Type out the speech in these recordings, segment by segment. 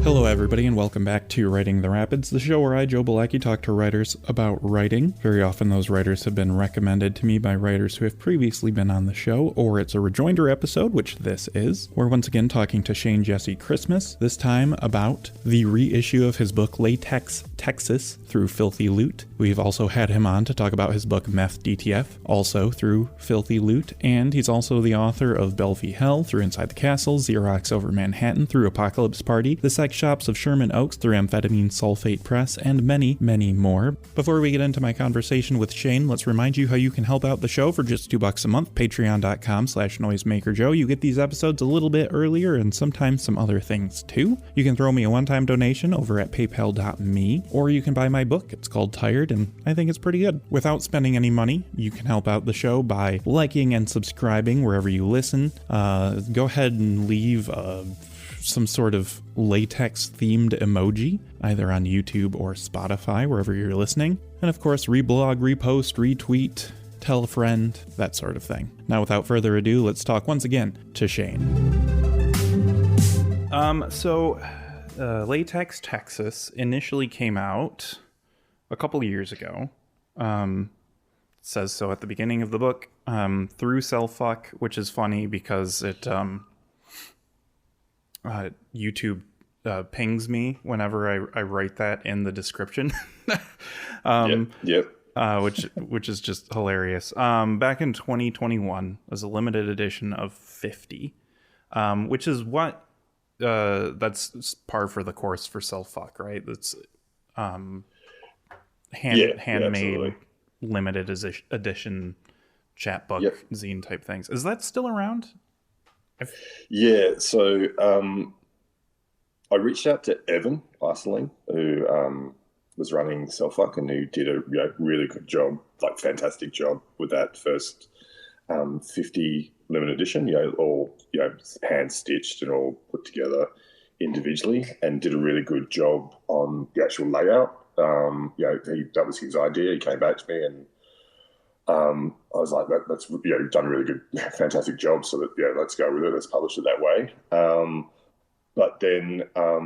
Hello everybody and welcome back to Writing the Rapids, the show where I, Joe Bielecki, talk to writers about writing. Very often those writers have been recommended to me by writers who have previously been on the show, or it's a Rejoinder episode, which this is. We're once again talking to Shane Jesse Christmas, this time about the reissue of his book Latex, Texas, through Filthy Loot. We've also had him on to talk about his book Meth DTF, also through Filthy Loot, and he's also the author of Belfie Hell, through Inside the Castle, Xerox Over Manhattan, through Apocalypse Party, The Sex Shops of Sherman Oaks, through Amphetamine Sulfate Press, and many, many more. Before we get into my conversation with Shane, let's remind you how you can help out the show for just $2 a month, patreon.com/noisemakerjoe. You get these episodes a little bit earlier and sometimes some other things too. You can throw me a one-time donation over at paypal.me, or you can buy my book. It's called Tired, and I think it's pretty good. Without spending any money, you can help out the show by liking and subscribing wherever you listen. Go ahead and leave some sort of latex-themed emoji, either on YouTube or Spotify, wherever you're listening. And of course, reblog, repost, retweet, tell a friend, that sort of thing. Now, without further ado, let's talk once again to Shane. Latex, Texas initially came out a couple years ago. It says so at the beginning of the book, through Cellfuck, which is funny because it YouTube pings me whenever I write that in the description. Yep. Which is just hilarious. Back in 2021 was a limited edition of 50, which is what that's par for the course for Cellfuck, right? That's handmade limited edition chapbook zine type things. Is that still around? Yeah, so I reached out to Evan Iserling, who was running Cellfuck, and who did a really good job, like fantastic job with that first 50 limited edition, all hand stitched and all put together individually, and did a really good job on the actual layout. That was his idea. He came back to me and I was like, that's you've done a really good, fantastic job. So that let's go with it. Let's publish it that way. But then I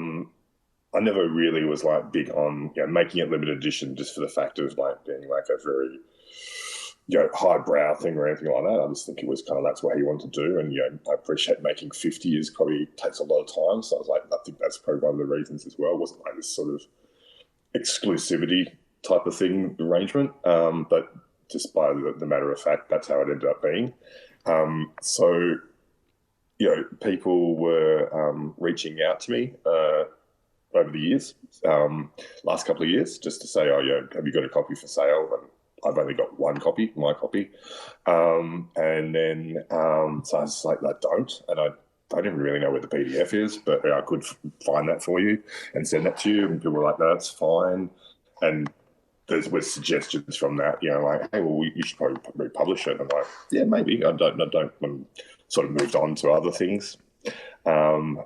never really was like big on making it limited edition just for the fact of like being like a very highbrow thing or anything like that. I just think it was kind of that's what he wanted to do. And I appreciate making 50 is probably takes a lot of time. So I was like, I think that's probably one of the reasons as well. It wasn't like this sort of exclusivity type of thing arrangement, but just by the matter of fact, that's how it ended up being. So people were reaching out to me over the years, last couple of years, just to say, have you got a copy for sale? And I've only got one copy, my copy. And then so I was like, I don't. And I don't even really know where the PDF is, but I could find that for you and send that to you. And people were like, no, that's fine. And there was suggestions from that, like, hey, well, you should probably republish it. And I'm like, yeah, maybe. I don't. I'm sort of moved on to other things. And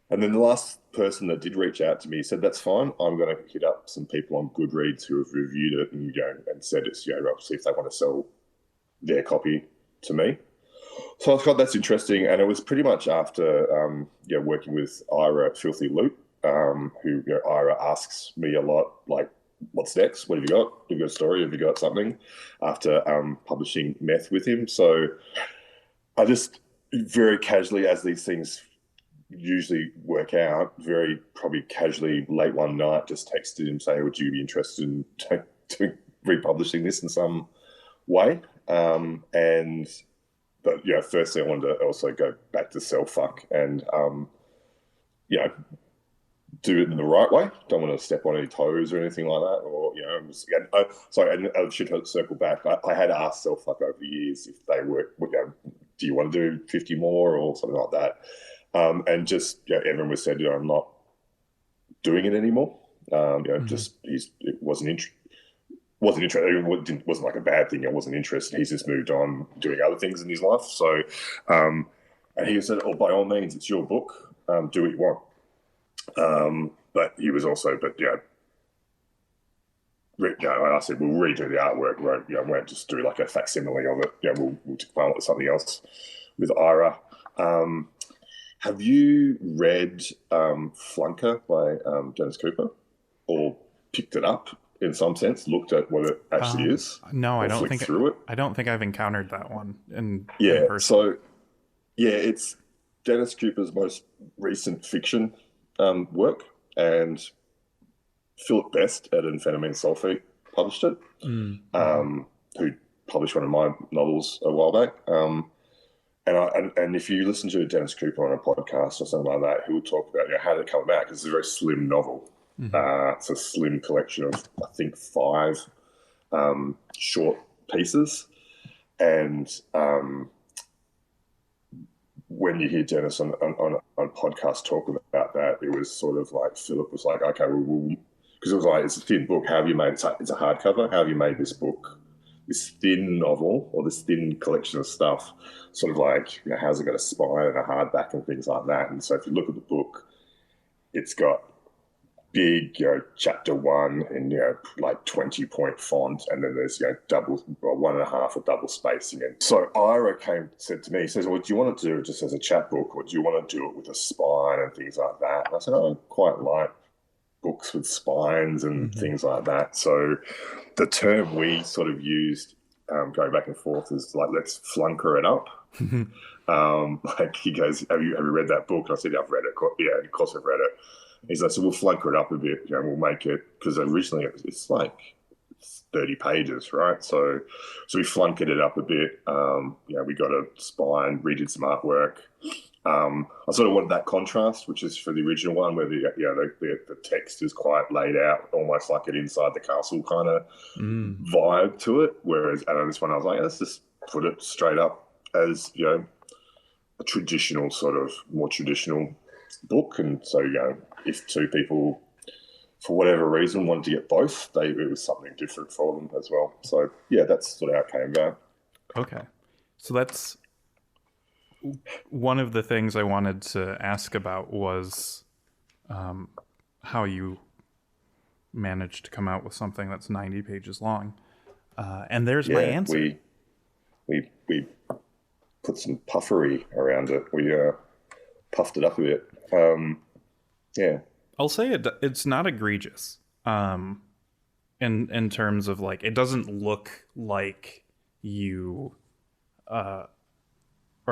then the last person that did reach out to me said, that's fine. I'm going to hit up some people on Goodreads who have reviewed it and said it's, obviously if they want to sell their copy to me. So I thought that's interesting. And it was pretty much after, working with Ira at Filthy Loot, who Ira asks me a lot, like, what's next? What have you got? Have you got a story? Have you got something? After publishing Meth with him. So I just very casually, as these things usually work out, very probably casually late one night, just texted him saying, would you be interested in to republishing this in some way? But firstly I wanted to also go back to Cellfuck and do it in the right way. Don't want to step on any toes or anything like that. Or and I should circle back. I had asked Cellfuck over the years if they were, do you want to do 50 more or something like that? And just everyone was said, I'm not doing it anymore. Just it wasn't interested. It wasn't like a bad thing. It wasn't interested. He's just moved on doing other things in his life. So, and he said, "Oh, by all means, it's your book. Do what you want." But he was also, I said, we'll redo the artwork. We won't just do like a facsimile of it. We'll come up with something else with Ira. Have you read Flunker by Dennis Cooper, or picked it up in some sense, looked at what it actually is, No, or flicked through it? I don't think I've encountered that one in Yeah, person. so yeah, it's Dennis Cooper's most recent fiction work, and Philip Best at Amphetamine Sulfate published it, who published one of my novels a while back. And if you listen to Dennis Cooper on a podcast or something like that, he will talk about how did it come about, because it's a very slim novel. It's a slim collection of, I think, 5 short pieces. And when you hear Dennis on podcast talk about that, it was sort of like Philip was like, okay, because it was like, it's a thin book. How have you made it? It's a hardcover. How have you made this book, this thin novel or this thin collection of stuff, sort of like, how's it got a spine and a hardback and things like that? And so if you look at the book, it's got big, chapter 1 in, like 20-point font, and then there's, double, well, 1.5 or double spacing. And so Ira said to me, he says, well, do you want to do it just as a chapbook, or do you want to do it with a spine and things like that? And I said, I quite like books with spines and things like that. So the term we sort of used going back and forth is like, let's flunker it up. Like he goes, have you read that book? And I said, yeah, I've read it. Yeah, of course I've read it. He's like, so we'll flunker it up a bit. We'll make it, because originally it's like 30 pages, right? So we flunkered it up a bit. We got a spine, redid some artwork. I sort of wanted that contrast, which is for the original one, where the text is quite laid out, almost like an inside the castle kind of vibe to it. Whereas this one, I was like, let's just put it straight up as a traditional, sort of more traditional book. And so if 2 people, for whatever reason, wanted to get both, it was something different for them as well. So yeah, that's sort of how it came about. Okay, so that's one of the things I wanted to ask about was how you managed to come out with something that's 90 pages long. And there's my answer. We put some puffery around it. We puffed it up a bit. Yeah. I'll say it's not egregious. In terms of, like, it doesn't look like you are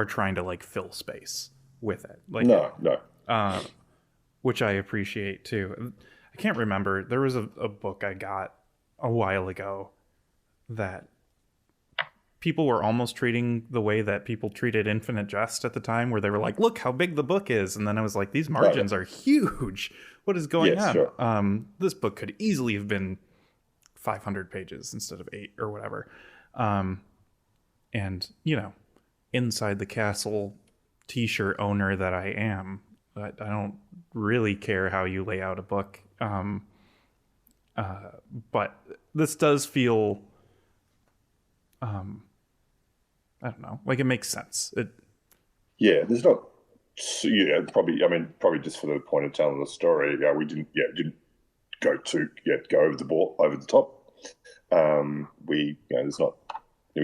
trying to, like, fill space with it. Like, no. Which I appreciate too. I can't remember. There was a book I got a while ago that people were almost treating the way that people treated Infinite Jest at the time, where they were like, look how big the book is. And then I was like, these margins are huge. What is going on? Sure. This book could easily have been 500 pages instead of 8 or whatever. And, inside the castle t-shirt owner that I am, I don't really care how you lay out a book. But this does feel, I don't know, like it makes sense. There's not, probably just for the point of telling the story, we didn't go over the top. We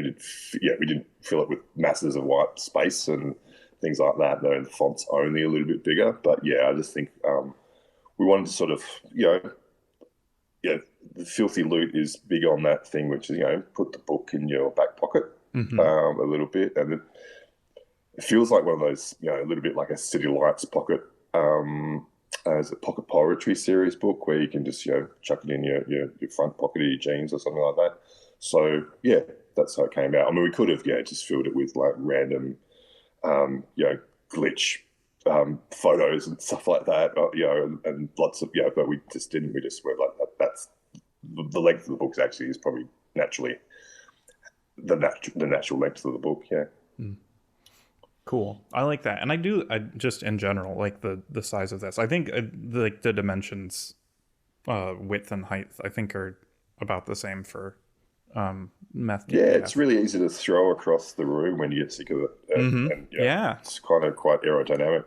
didn't fill it with masses of white space and things like that. No, the font's only a little bit bigger, but I just think we wanted to sort of, the filthy loot is big on that thing, which is, put the book in your back pocket a little bit, and it feels like one of those, a little bit like a City Lights pocket, as a pocket poetry series book, where you can just, chuck it in your front pocket of your jeans or something like that. So that's how it came out. I mean, we could have just filled it with like random glitch photos and stuff like that, and lots of but we just didn't. We just were like, that's the length of the book actually is probably naturally the natural length of the book. Cool. I like that. And I just in general like the size of this. I think the dimensions, width and height, I think are about the same for meth. It's really easy to throw across the room when you get sick of it. And it's kind of quite aerodynamic.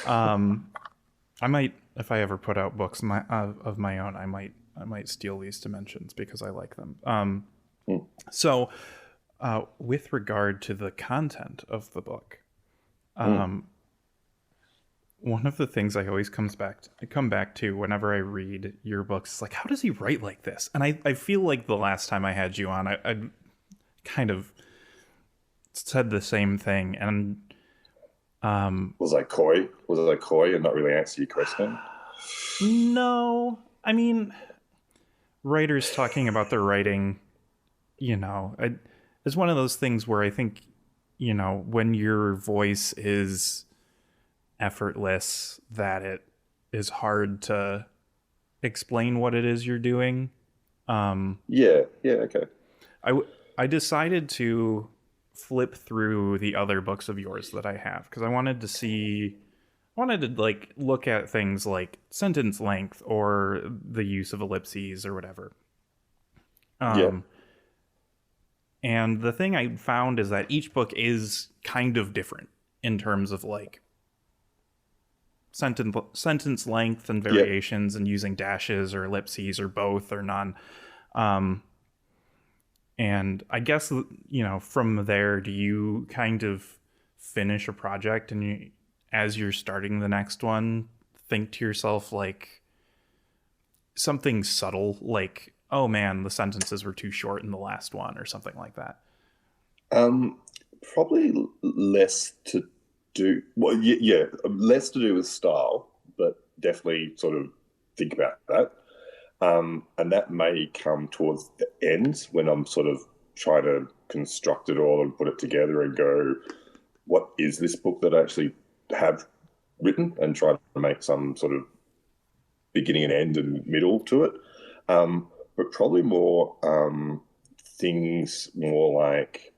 I might, if I ever put out books of my own, I might steal these dimensions because I like them. So with regard to the content of the book, One of the things I always come back to whenever I read your books is like, how does he write like this? And I feel like the last time I had you on, I kind of said the same thing. And Was I coy? Was I coy and not really answer your question? no, I mean, writers talking about their writing, it's one of those things where I think, when your voice is effortless, that it is hard to explain what it is you're doing. Yeah, okay. I decided to flip through the other books of yours that I have because I wanted to like look at things like sentence length or the use of ellipses or whatever. Yeah, And the thing I found is that each book is kind of different in terms of like sentence length and variations and using dashes or ellipses or both or none. And I guess, from there, do you kind of finish a project and as you're starting the next one, think to yourself like something subtle, like, oh man, the sentences were too short in the last one or something like that? um, probably less to do. Well, yeah, less to do with style, but definitely sort of think about that. And that may come towards the end when I'm sort of trying to construct it all and put it together and go, what is this book that I actually have written, and try to make some sort of beginning and end and middle to it. But probably more things more like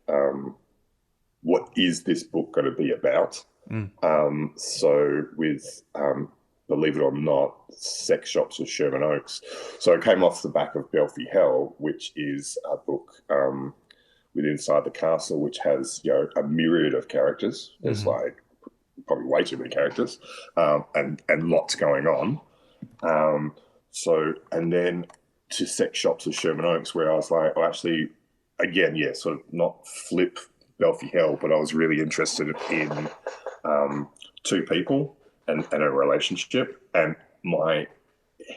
what is this book going to be about? So with believe it or not, Sex Shops of Sherman Oaks. So it came off the back of Belfie Hell, which is a book with Inside the Castle, which has a myriad of characters. There's like probably way too many characters, and lots going on. And then to Sex Shops of Sherman Oaks, where I was like, well, actually, again, sort of not flip Belfie Hell, but I was really interested in two people and a relationship. And in my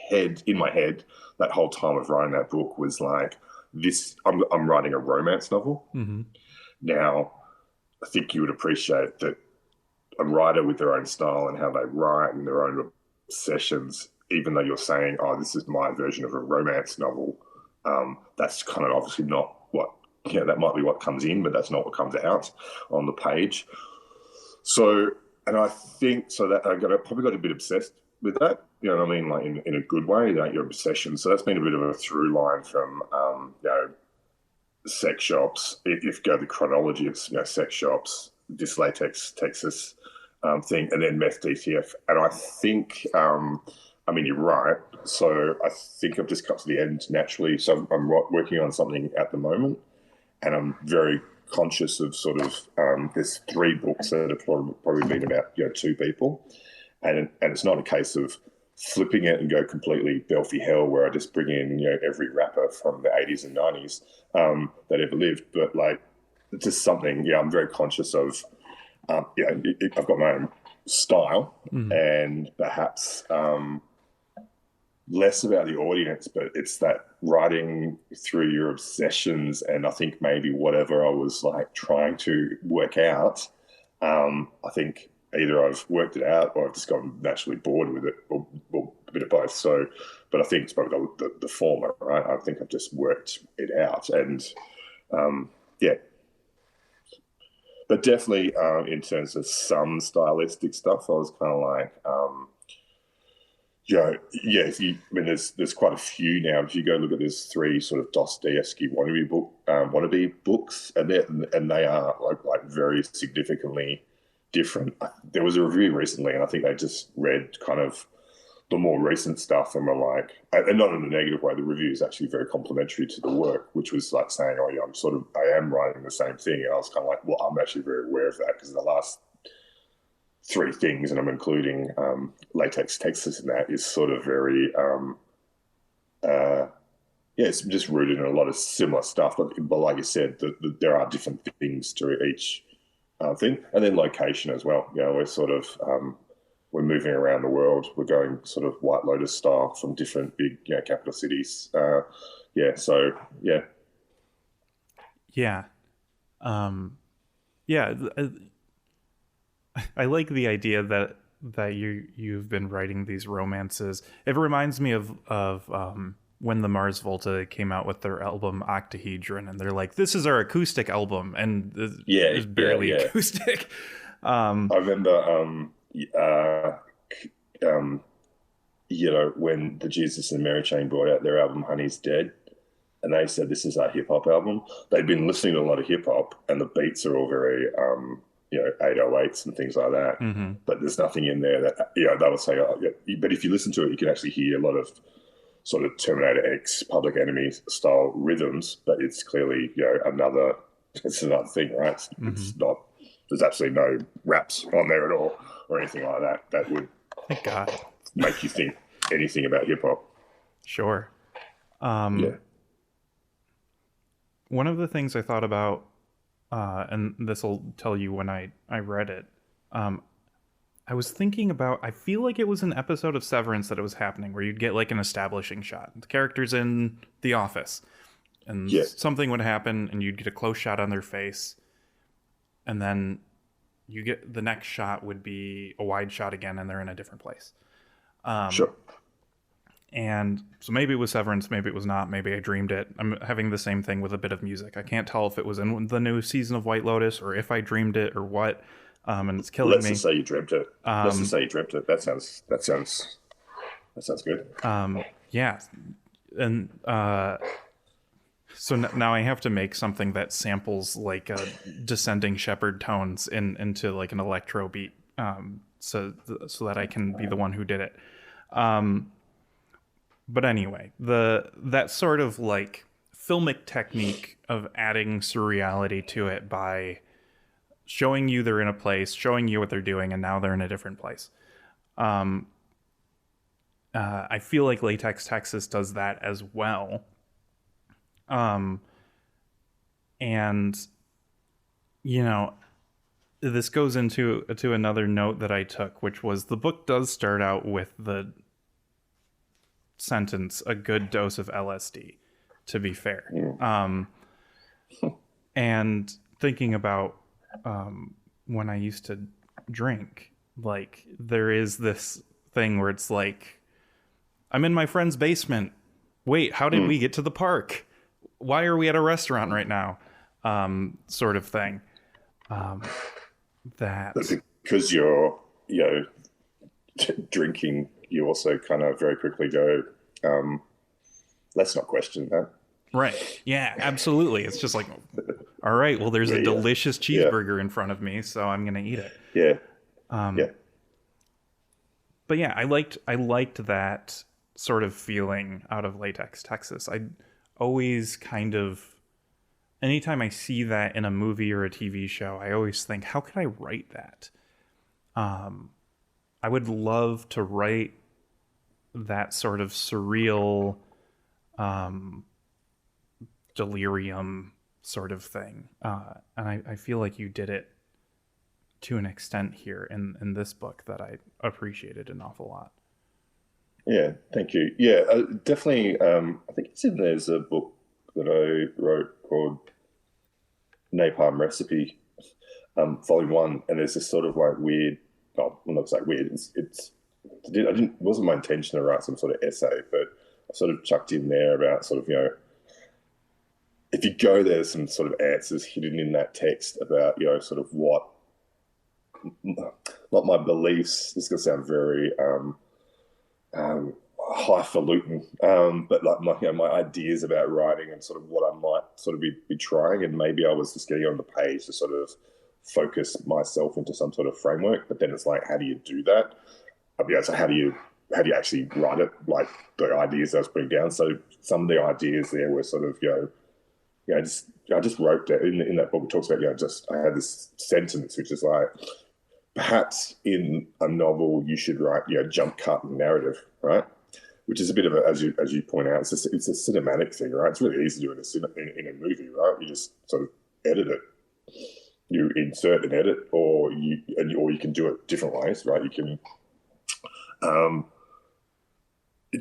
head, that whole time of writing that book was like, I'm writing a romance novel. Now, I think you would appreciate that a writer with their own style and how they write and their own obsessions, even though you're saying, oh, this is my version of a romance novel, that's kind of obviously not what, that might be what comes in, but that's not what comes out on the page. So, and I think so that probably got a bit obsessed with that, you know what I mean? Like in a good way, like your obsession. So that's been a bit of a through line from, Sex Shops. If you go the chronology of, Sex Shops, this Latex, Texas thing, and then Meth DTF. And I think, you're right. So I think I've just got to the end naturally. So I'm working on something at the moment, and I'm very conscious of sort of there's 3 books that have probably been about two people, and it's not a case of flipping it and go completely Belfie Hell where I just bring in every rapper from the 80s and 90s that ever lived, but like it's just something I'm very conscious of. I've got my own style, and perhaps less about the audience, but it's that writing through your obsessions. And I think maybe whatever I was like trying to work out, I think either I've worked it out or I've just gotten naturally bored with it, or a bit of both. So, but I think it's probably the former, right? I think I've just worked it out, and but definitely in terms of some stylistic stuff, I was kind of like, there's quite a few now. If you go look at, there's 3 sort of Dostoevsky wannabe books, and they are like very significantly different. There was a review recently, and I think they just read kind of the more recent stuff and were like, and not in a negative way, the review is actually very complimentary to the work, which was like saying, oh yeah, I am writing the same thing. And I was kind of like, well, I'm actually very aware of that, because the last 3 things, and I'm including Latex, Texas in that, is sort of very, it's just rooted in a lot of similar stuff. But like you said, there are different things to each thing. And then location as well. We're sort of, we're moving around the world. We're going sort of White Lotus style from different big, capital cities. So yeah. Yeah. Yeah. I like the idea that you've been writing these romances. It reminds me of when the Mars Volta came out with their album Octahedron, and they're like, "This is our acoustic album," and it's barely acoustic. I remember, when the Jesus and Mary Chain brought out their album Honey's Dead, and they said this is our hip hop album. They'd been listening to a lot of hip hop, and the beats are all very 808s and things like that. Mm-hmm. But there's nothing in there that they would say. Oh, yeah. But if you listen to it, you can actually hear a lot of sort of Terminator X, Public Enemy style rhythms. But it's clearly another thing, right? It's not. There's absolutely no raps on there at all or anything like that. That would Thank God make you think anything about hip hop. Sure. Yeah. One of the things I thought about, and this will tell you when I read it, I was thinking about, I feel like it was an episode of Severance that it was happening, where you'd get like an establishing shot. The character's in the office, and something would happen, and you'd get a close shot on their face, and then you get the next shot would be a wide shot again, and they're in a different place. Sure. And so maybe it was Severance, maybe it was not, maybe I dreamed it. I'm having the same thing with a bit of music. I can't tell if it was in the new season of White Lotus or if I dreamed it or what. And it's killing me. Let's just say you dreamt it. Let's just say you dreamt it. That sounds good. Yeah. And so now I have to make something that samples like descending shepherd tones into like an electro beat, so that I can be the one who did it. But anyway, that sort of like filmic technique of adding surreality to it by showing you they're in a place, showing you what they're doing, and now they're in a different place. I feel like Latex, Texas does that as well. And this goes into another note that I took, which was the book does start out with the sentence, "a good dose of LSD," to be fair. And thinking about when I used to drink, like there is this thing where it's like, I'm in my friend's basement. Wait, how did we get to the park? Why are we at a restaurant right now? Sort of thing. But because you're drinking, you also kind of very quickly go, let's not question that. Right. Yeah, absolutely. It's just like, all right, well, there's a delicious cheeseburger in front of me, so I'm going to eat it. Yeah. But yeah, I liked that sort of feeling out of Latex, Texas. I always kind of, anytime I see that in a movie or a TV show, I always think, how could I write that? I would love to write that sort of surreal delirium sort of thing. And I feel like you did it to an extent here in this book that I appreciated an awful lot. Yeah, thank you. Yeah, definitely. I think there's a book that I wrote called Napalm Recipe, Volume 1, and there's this sort of like weird, well, not like weird, it wasn't my intention to write some sort of essay, but I sort of chucked in there about sort of, if you go, there's some sort of answers hidden in that text about, sort of what, not my beliefs, this is going to sound very highfalutin, but like my ideas about writing and sort of what I might sort of be trying, and maybe I was just getting on the page to sort of focus myself into some sort of framework, but then it's like, how do you do that? So how do you actually write it? Like the ideas I was putting down. So some of the ideas there were sort of, I just wrote that in that book. It talks about, I had this sentence which is like, perhaps in a novel you should write, jump cut and narrative, right? Which is a bit of a, as you point out, it's a cinematic thing, right? It's really easy to do in a movie, right? You just sort of edit it. You insert and edit, or you can do it different ways, right? You can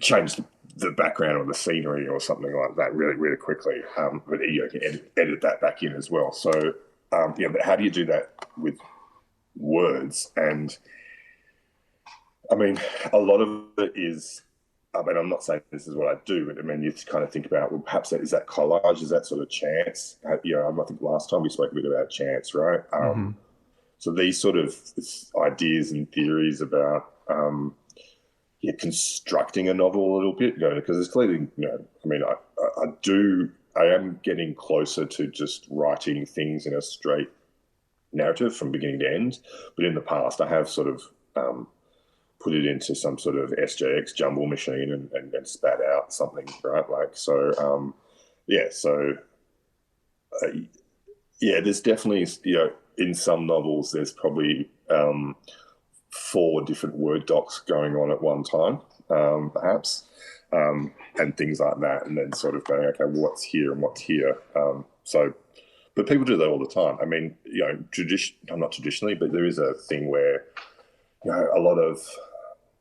change the background or the scenery or something like that really, really quickly. But you can edit that back in as well. So, but how do you do that with words? And I mean, a lot of it is, I mean, I'm not saying this is what I do, but I mean, you kind of think about, well, perhaps is that collage? Is that sort of chance? I think last time we spoke a bit about chance, right? So these sort of ideas and theories about constructing a novel a little bit, because it's clearly, I mean, I am getting closer to just writing things in a straight narrative from beginning to end. But in the past, I have sort of put it into some sort of SJX jumble machine and spat out something, right? Like, so, there's definitely, in some novels, there's probably 4 different Word docs going on at one time, perhaps, and things like that, and then sort of going, okay, well, what's here and what's here? But people do that all the time. I mean, not traditionally, but there is a thing where, a lot of,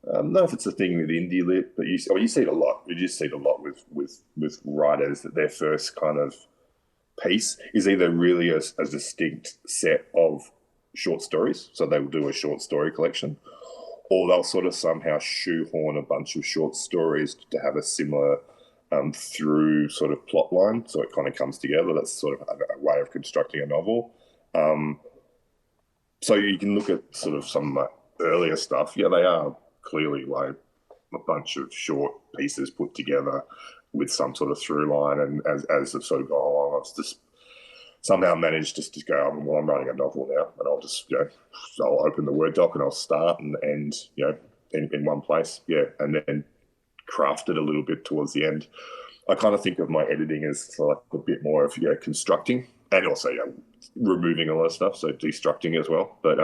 I don't know if it's a thing with indie lit, but you see it a lot. You just see it a lot with writers, that their first kind of piece is either really a distinct set of short stories, so they will do a short story collection, or they'll sort of somehow shoehorn a bunch of short stories to have a similar through sort of plot line, so it kind of comes together. That's sort of a way of constructing a novel. So you can look at sort of some earlier stuff. Yeah, they are clearly like a bunch of short pieces put together with some sort of through line, and as they've sort of gone along, I've just somehow managed just to go, well, I'm writing a novel now, and I'll just, I'll open the Word doc and I'll start and end, in one place, and then craft it a little bit towards the end. I kind of think of my editing as like a bit more of constructing, and also removing a lot of stuff, so destructing as well. But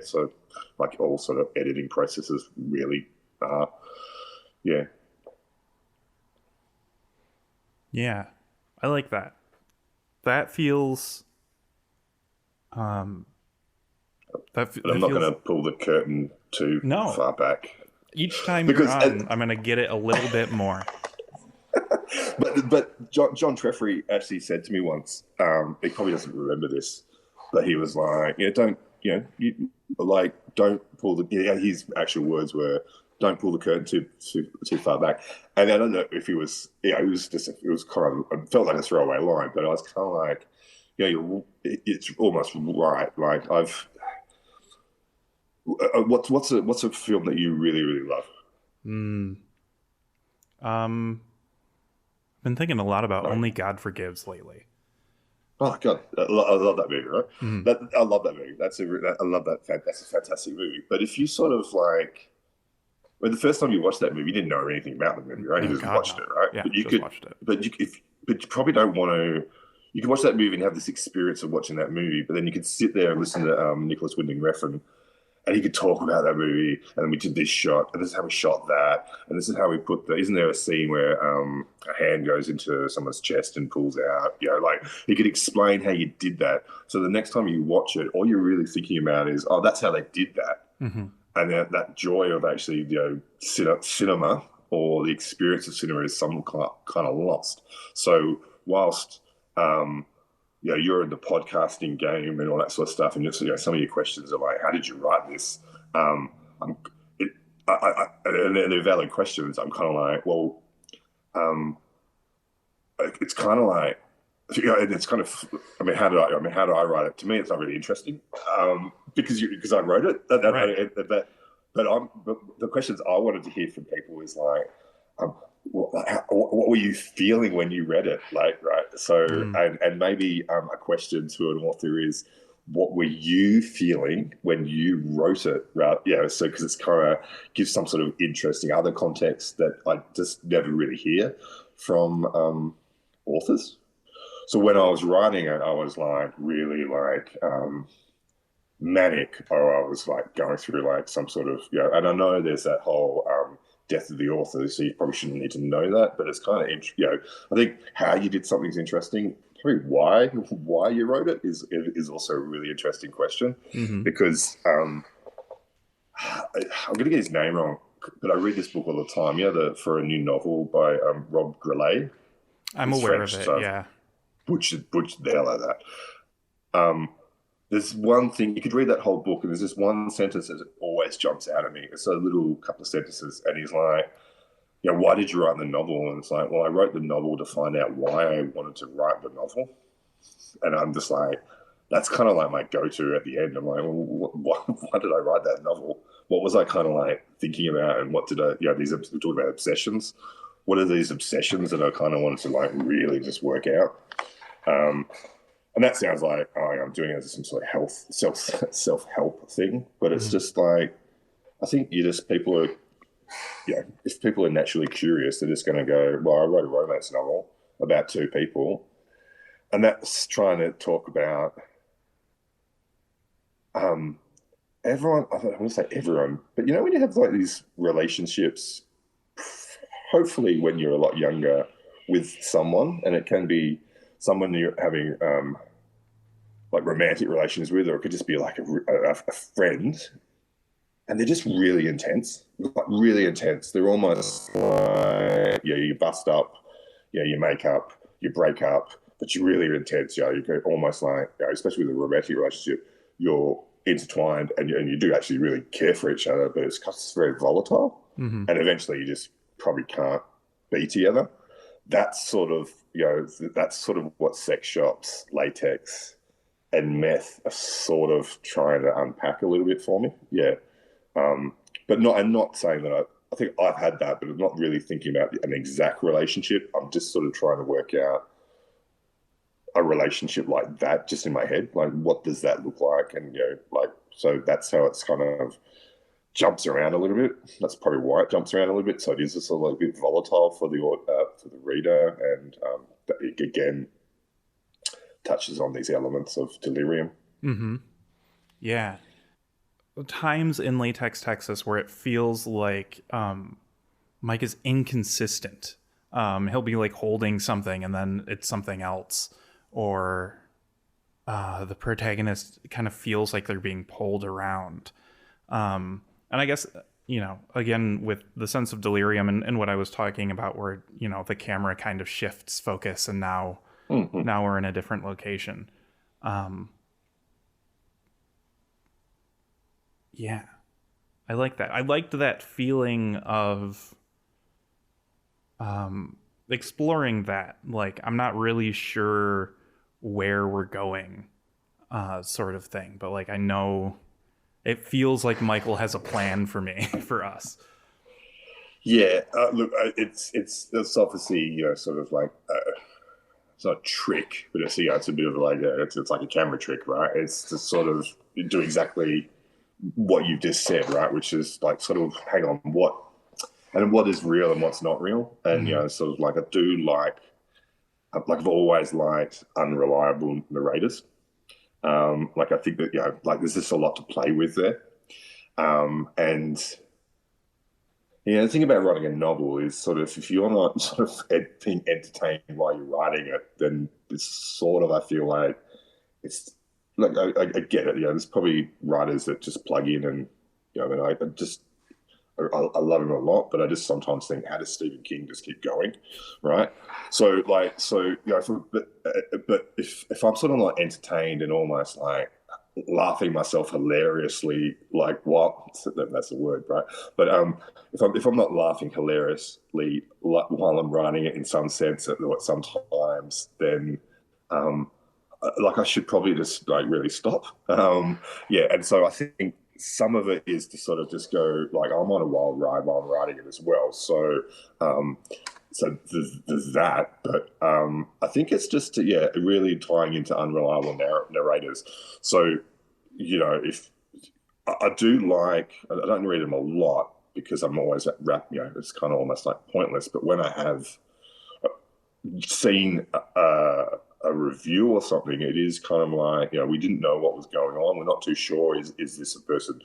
so like all sort of editing processes really are, Yeah, I like that. That feels. But I'm not going to pull the curtain too far back. Each time you're on, I'm going to get it a little bit more. But John Treffery actually said to me once, he probably doesn't remember this, but he was like, don't pull the. His actual words were, "Don't pull the curtain too far back." And I don't know if he was, it was kind of, it felt like a throwaway line, but I was kind of like, it's almost right. Like what's a film that you really, really love? I've been thinking a lot about Only God Forgives lately. Oh God, I love that movie, right? I love that movie. I love that. That's a fantastic movie. But if you sort of like, when the first time you watched that movie, you didn't know anything about the movie, right? You just watched it, right? Yeah, but you watched it. But you probably don't want to. You can watch that movie and have this experience of watching that movie, but then you could sit there and listen to Nicholas Winding Refn, and he could talk about that movie, and then we did this shot, and this is how we shot that, and this is how we put the. Isn't there a scene where a hand goes into someone's chest and pulls out? Like he could explain how you did that. So the next time you watch it, all you're really thinking about is, oh, that's how they did that, and that joy of actually, cinema or the experience of cinema is some kind of lost. So whilst you're in the podcasting game and all that sort of stuff, and some of your questions are like, how did you write this? And they're valid questions. I'm kind of like, well, it's kind of like, it's kind of, how do I write it? To me, it's not really interesting, because I wrote it. Right. But the questions I wanted to hear from people is like, what were you feeling when you read it? Like, right. So, and maybe a question to an author is, what were you feeling when you wrote it? Right. Yeah. So, because it's kind of gives some sort of interesting other context that I just never really hear from authors. So when I was writing it, I was like really like manic, or I was like going through like some sort of, and I know there's that whole death of the author, so you probably shouldn't need to know that, but it's kind of, I think how you did something's interesting. Probably why you wrote it is also a really interesting question, because I'm going to get his name wrong. but I read this book all the time. For a new novel by Rob Grillet. I'm It's aware of French, it, so I've yeah. butchered the hell out of that. There's one thing you could read that whole book, and there's this one sentence that always jumps out at me. It's a little couple of sentences, and he's like, why did you write the novel? And it's like, well, I wrote the novel to find out why I wanted to write the novel. And I'm just like, that's kind of like my go-to at the end. I'm like, well, why did I write that novel? What was I kind of like thinking about? And what did I, we talk about obsessions. What are these obsessions that I kind of wanted to like really just work out? And that sounds like I'm doing it as some sort of self-help thing. But it's just like, I think people are, if people are naturally curious, they're just going to go, well, I wrote a romance novel about two people. And that's trying to talk about everyone. I don't want to say everyone, but when you have like these relationships, hopefully when you're a lot younger with someone, and it can be someone you're having like romantic relations with, or it could just be like a friend, and they're just really intense, like really intense. They're almost like, you bust up, you make up, you break up, but you're really intense. You go almost like, especially with a romantic relationship, you're intertwined and you do actually really care for each other, but it's very volatile. And eventually you just probably can't be together. That's sort of, that's sort of what sex shops, latex, and meth are sort of trying to unpack a little bit for me. Yeah. But I'm not saying that I think I've had that, but I'm not really thinking about an exact relationship. I'm just sort of trying to work out a relationship like that just in my head. Like, what does that look like? And, so that's how it's kind of jumps around a little bit. That's probably why it jumps around a little bit. So it is just sort of like a bit volatile for the reader. And it, again, touches on these elements of delirium. Yeah. Times in Latex, Texas, where it feels like Mike is inconsistent. He'll be like holding something and then it's something else, or the protagonist kind of feels like they're being pulled around. And I guess, again, with the sense of delirium and what I was talking about, where, the camera kind of shifts focus and now we're in a different location. Yeah, I like that. I liked that feeling of exploring that. Like, I'm not really sure where we're going, sort of thing. But, like, I know it feels like Michael has a plan for me, for us. Yeah, look, it's obviously, sort of like, it's not a trick, but it's a bit of like, it's like a camera trick, right? It's to sort of do exactly what you've just said, right? Which is like sort of hang on, what is real and what's not real, and sort of like I do like I've always liked unreliable narrators. Like I think that like there's just a lot to play with there, and the thing about writing a novel is sort of if you're not sort of being entertained while you're writing it, then it's sort of I feel like it's. Like I get it, there's probably writers that just plug in and, I love him a lot, but I just sometimes think, how does Stephen King just keep going, right? So but if I'm sort of like entertained and almost like laughing myself hilariously, like what? That's a word, right? But if I'm not laughing hilariously while I'm writing it in some sense, sometimes then. Like I should probably just like really stop. And so I think some of it is to sort of just go like I'm on a wild ride while I'm writing it as well. So there's that, but I think it's just really tying into unreliable narrators. So if I do like, I don't read them a lot because I'm always it's kind of almost like pointless. But when I have seen a review or something, it is kind of like, we didn't know what was going on. We're not too sure. Is this a person?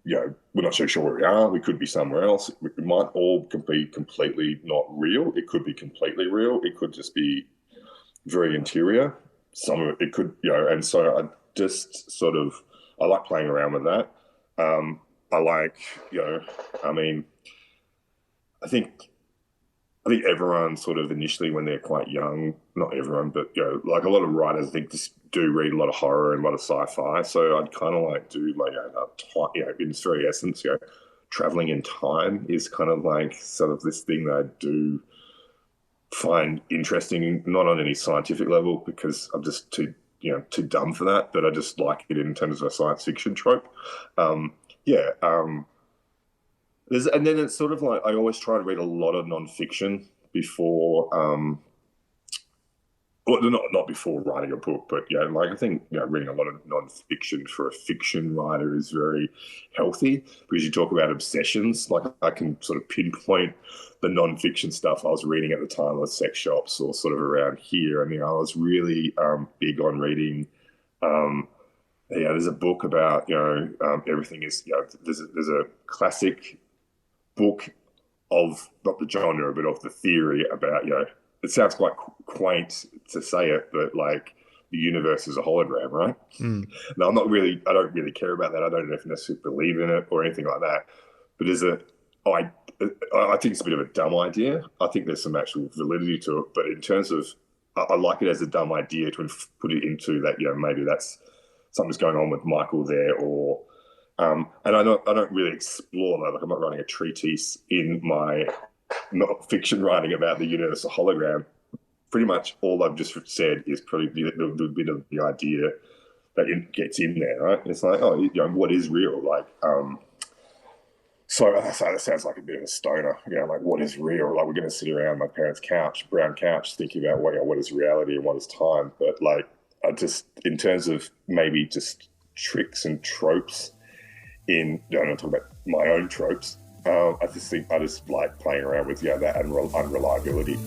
We're not so sure where we are. We could be somewhere else. It might all be completely not real. It could be completely real. It could just be very interior. Some of it could, and so I just sort of, I like playing around with that. I like, I mean, I think everyone sort of initially when they're quite young, not everyone, but like a lot of writers, I think just do read a lot of horror and a lot of sci-fi. So I'd kind of like do like in its very essence, traveling in time is kind of like sort of this thing that I do find interesting, not on any scientific level because I'm just too dumb for that, but I just like it in terms of a science fiction trope. Yeah. And then it's sort of like I always try to read a lot of nonfiction before, well, not before writing a book, but like I think reading a lot of nonfiction for a fiction writer is very healthy because you talk about obsessions. Like I can sort of pinpoint the nonfiction stuff I was reading at the time with sex shops or sort of around here, and I was really big on reading. There's a book about everything is there's a classic book of not the genre but of the theory about it sounds quite quaint to say it, but like the universe is a hologram, right? Now I don't really care about that. I don't necessarily believe in it or anything like that, but I think it's a bit of a dumb idea. I think there's some actual validity to it, but in terms of I like it as a dumb idea to put it into that maybe that's something's going on with Michael there, or and I don't really explore that. Like I'm not writing a treatise in my not fiction writing about the universe of hologram. Pretty much all I've just said is probably the bit of the idea that it gets in there, right? It's like, what is real? Like, so that sounds like a bit of a stoner, like what is real? Like we're going to sit around my parents' couch, brown couch, thinking about what is reality and what is time. But like, I just, in terms of maybe just tricks and tropes I'm not talking about my own tropes. I just like playing around with that unreliability.